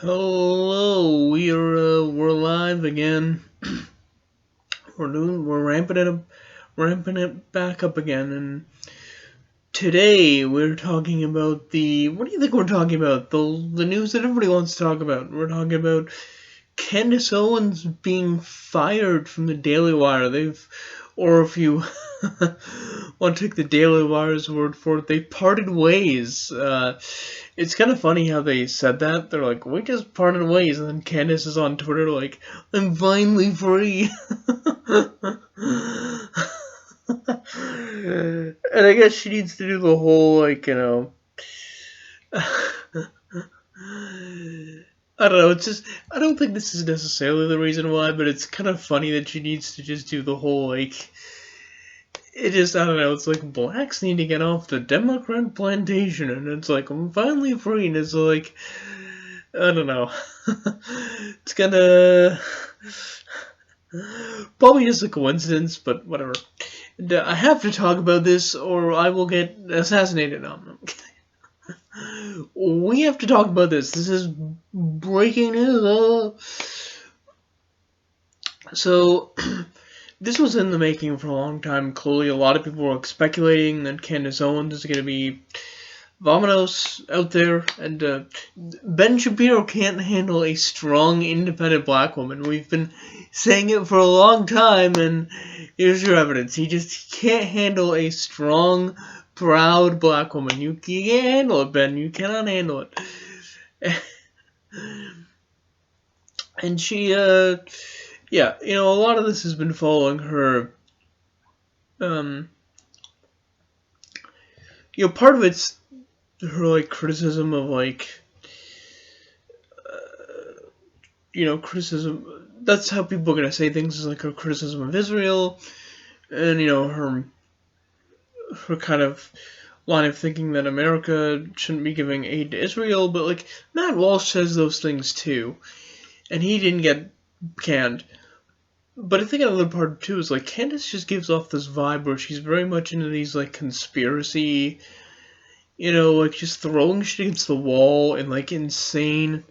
Hello, we're live again. We're ramping it back up again, and today we're talking about what do you think we're talking about? The news that everybody wants to talk about. We're talking about Candace Owens being fired from the Daily Wire. Or if you want to take the Daily Wire's word for it, they parted ways. It's kind of funny how they said that. They're like, we just parted ways, and then Candace is on Twitter like, I'm finally free. And I guess she needs to do the whole, I don't know, it's just, I don't think this is necessarily the reason why, but it's kind of funny that she needs to just do the whole, it just, I don't know, it's like, blacks need to get off the Democrat plantation, and it's like, I'm finally free, and it's like, I don't know. It's kinda, probably just a coincidence, but whatever. And, I have to talk about this, or I will get assassinated. No, I'm kidding. We have to talk about this. This is breaking news. So, this was in the making for a long time. Clearly, a lot of people were speculating that Candace Owens is going to be Vominos out there, and Ben Shapiro can't handle a strong, independent black woman. We've been saying it for a long time, and here's your evidence. He just can't handle a strong, proud black woman. You can't handle it, Ben. You cannot handle it. And she, yeah, a lot of this has been following her, part of it's her, criticism of, criticism. That's how people are going to say things, is her criticism of Israel, and, her kind of line of thinking that America shouldn't be giving aid to Israel, but, Matt Walsh says those things too, and he didn't get canned. But I think another part, too, is, Candace just gives off this vibe where she's very much into these, conspiracy, just throwing shit against the wall and, insane,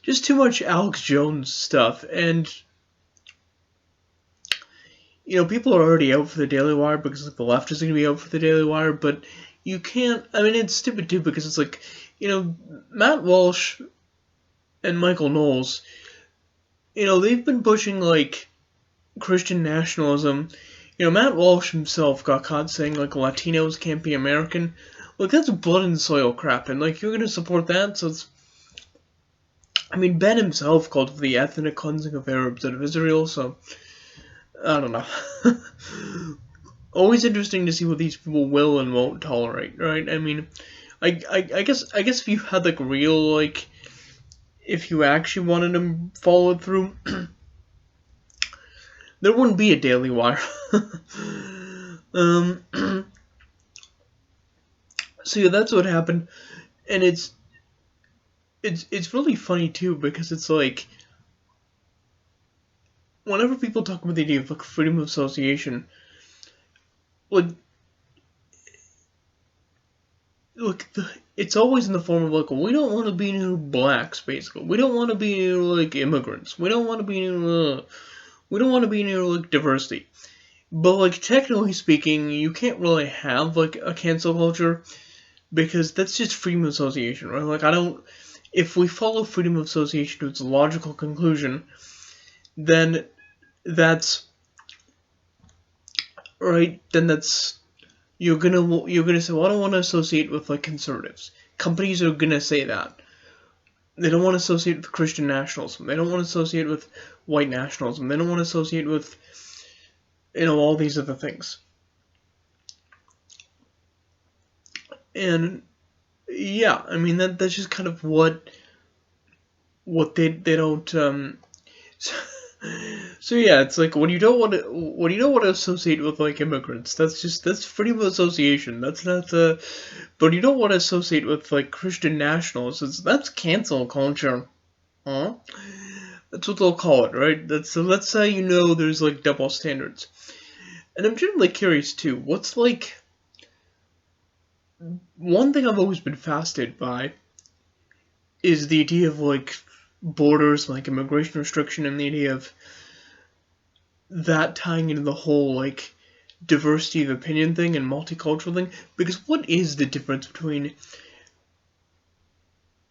just too much Alex Jones stuff, and people are already out for the Daily Wire because the left is going to be out for the Daily Wire, but you can't, it's stupid too because it's Matt Walsh and Michael Knowles, they've been pushing, Christian nationalism. Matt Walsh himself got caught saying, Latinos can't be American. That's blood and soil crap, and, you're going to support that, so it's, Ben himself called for the ethnic cleansing of Arabs out of Israel, so I don't know. Always interesting to see what these people will and won't tolerate, right? I guess if you had real if you actually wanted to follow it through, there wouldn't be a Daily Wire. So yeah, that's what happened, and it's really funny too because it's whenever people talk about the idea of freedom of association, it's always in the form of we don't want to be near blacks, basically. We don't want to be near immigrants. We don't want to be near diversity. But technically speaking, you can't really have a cancel culture because that's just freedom of association, right? If we follow freedom of association to its logical conclusion, then that's right. Then that's you're gonna say, well, I don't want to associate with conservatives. Companies are gonna say that. They don't want to associate with Christian nationalism. They don't want to associate with white nationalism. They don't want to associate with all these other things. And yeah, that's just kind of what they don't so yeah, it's when you don't want to associate with immigrants, that's freedom of association. That's not but you don't want to associate with Christian nationalists. That's cancel culture, huh? That's what they'll call it, right? That's how there's double standards. And I'm generally curious too. What's one thing I've always been fascinated by is the idea of borders, like immigration restriction, and the idea of that tying into the whole, like, diversity of opinion thing and multicultural thing. Because what is the difference between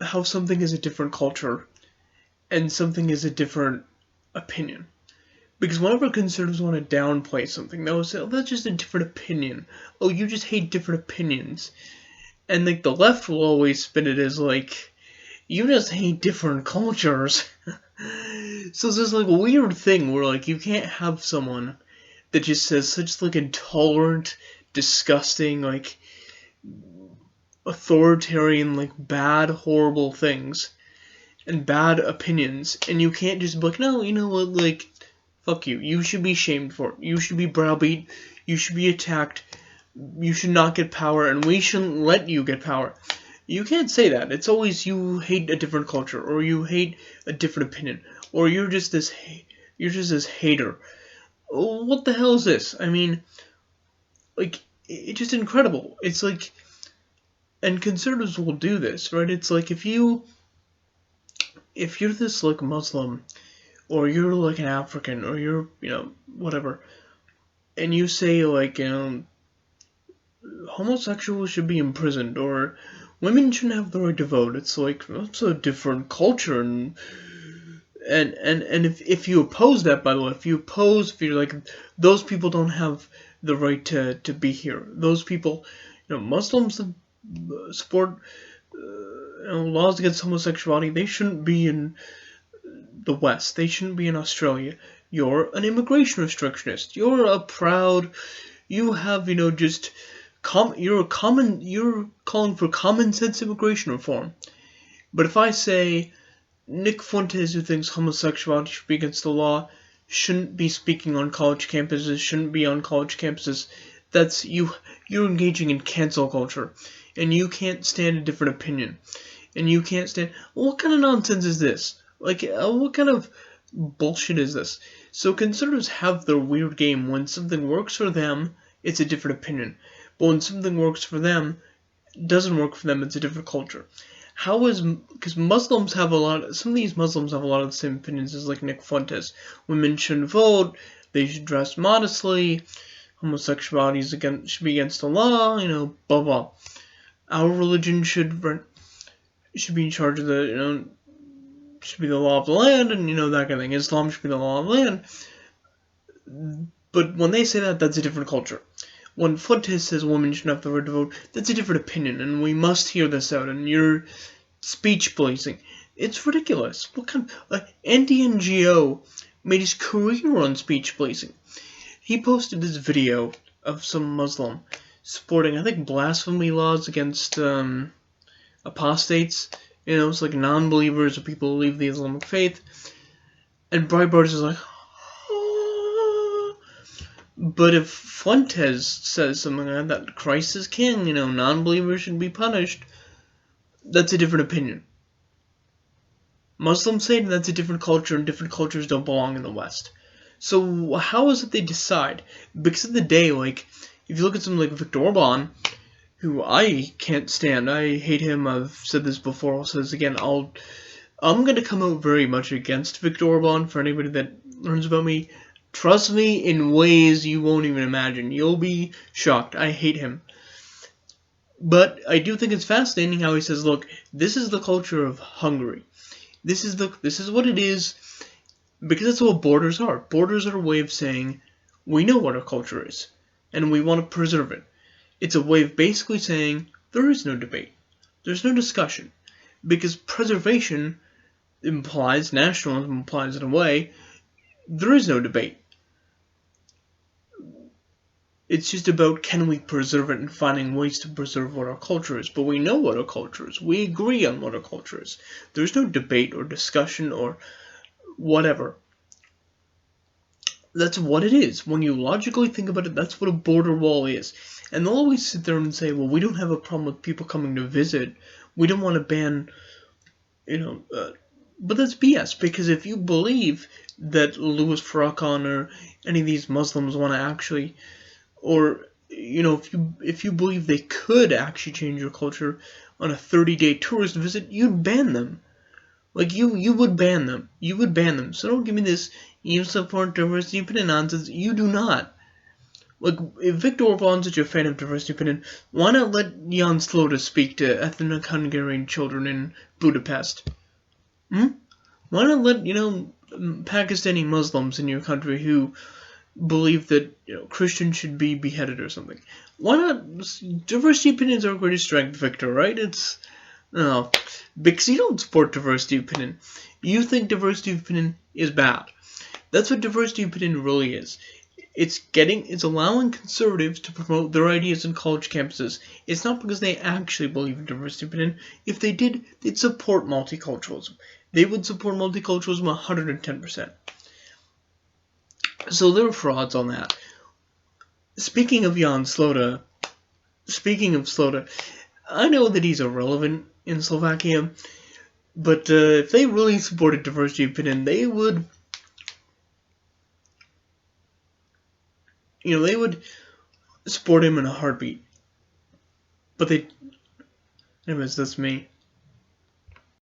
how something is a different culture and something is a different opinion? Because whenever conservatives want to downplay something, they'll say, oh, that's just a different opinion. Oh, you just hate different opinions. And, like, the left will always spin it as, like, you just hate different cultures. So it's this, like, weird thing where, like, you can't have someone that just says such, like, intolerant, disgusting, like, authoritarian, like, bad, horrible things and bad opinions, and you can't just be like, no, you know what, like, fuck you. You should be shamed for it. You should be browbeat. You should be attacked. You should not get power, and we shouldn't let you get power. You can't say that. It's always you hate a different culture, or you hate a different opinion, or you're just this hater. What the hell is this? I mean, like, it's just incredible. It's like, and conservatives will do this, right? It's like if you're this, like, Muslim, or you're, like, an African, or you're, you know, whatever, and you say, like, you know, homosexuals should be imprisoned, or women shouldn't have the right to vote. It's like, that's a different culture, and if you oppose that, by the way, if you're like, those people don't have the right to be here. Those people, you know, Muslims support laws against homosexuality. They shouldn't be in the West. They shouldn't be in Australia. You're an immigration restrictionist. You have, you know, just you're calling for common sense immigration reform. But if I say Nick Fuentes, who thinks homosexuality should be against the law, shouldn't be speaking on college campuses, shouldn't be on college campuses, that's you're engaging in cancel culture, and you can't stand a different opinion, and you can't stand. What kind of nonsense is this? Like, what kind of bullshit is this? So conservatives have their weird game. When something works for them, it's a different opinion. But when something works for them, doesn't work for them, it's a different culture. Because Muslims have some of these Muslims have a lot of the same opinions as, like, Nick Fuentes. Women shouldn't vote, they should dress modestly, homosexuality should be against the law, you know, blah blah. Our religion should be in charge of the, you know, should be the law of the land, and, you know, that kind of thing. Islam should be the law of the land. But when they say that, that's a different culture. When Fuentes says women shouldn't have the right to vote, that's a different opinion, and we must hear this out, and you're speech policing. It's ridiculous. What kind of... Andy NGO made his career on speech policing. He posted this video of some Muslim supporting, I think, blasphemy laws against apostates. You know, it's like non-believers or people who leave the Islamic faith. And Breitbart is like, oh. But if Fuentes says something like that, Christ is king, you know, non-believers should be punished, that's a different opinion. Muslims say that's a different culture, and different cultures don't belong in the West. So how is it they decide? Because of the day, like, if you look at someone like Viktor Orban, who I can't stand, I hate him, I've said this before, I'll say this again, I'm going to come out very much against Viktor Orban. For anybody that learns about me, trust me, in ways you won't even imagine. You'll be shocked. I hate him. But I do think it's fascinating how he says, look, this is the culture of Hungary. This is what it is, because that's what borders are. Borders are a way of saying, we know what our culture is, and we want to preserve it. It's a way of basically saying, there is no debate. There's no discussion. Because preservation implies, nationalism implies in a way, there is no debate. It's just about, can we preserve it and finding ways to preserve what our culture is. But we know what our culture is. We agree on what our culture is. There's no debate or discussion or whatever. That's what it is. When you logically think about it, that's what a border wall is. And they'll always sit there and say, well, we don't have a problem with people coming to visit. We don't want to ban, you know, but that's BS. Because if you believe that Louis Farrakhan or any of these Muslims want to actually, or, you know, if you believe they could actually change your culture on a 30-day tourist visit, you'd ban them. Like, you would ban them. You would ban them. So don't give me this, you support diversity opinion nonsense. You do not. Like, if Viktor Orban's such a fan of diversity opinion, why not let Jan Slota speak to ethnic Hungarian children in Budapest? Why not let, Pakistani Muslims in your country who believe that Christians should be beheaded or something? Why not? Diversity opinions are greatest strength, Victor, right? It's... No, because you don't support diversity opinion. You think diversity opinion is bad. That's what diversity opinion really is. It's allowing conservatives to promote their ideas on college campuses. It's not because they actually believe in diversity opinion. If they did, they'd support multiculturalism. They would support multiculturalism 110%. So they're frauds on that. Speaking of Jan Slota, I know that he's irrelevant in Slovakia, but if they really supported diversity opinion, they would, they would support him in a heartbeat. But anyways, that's me.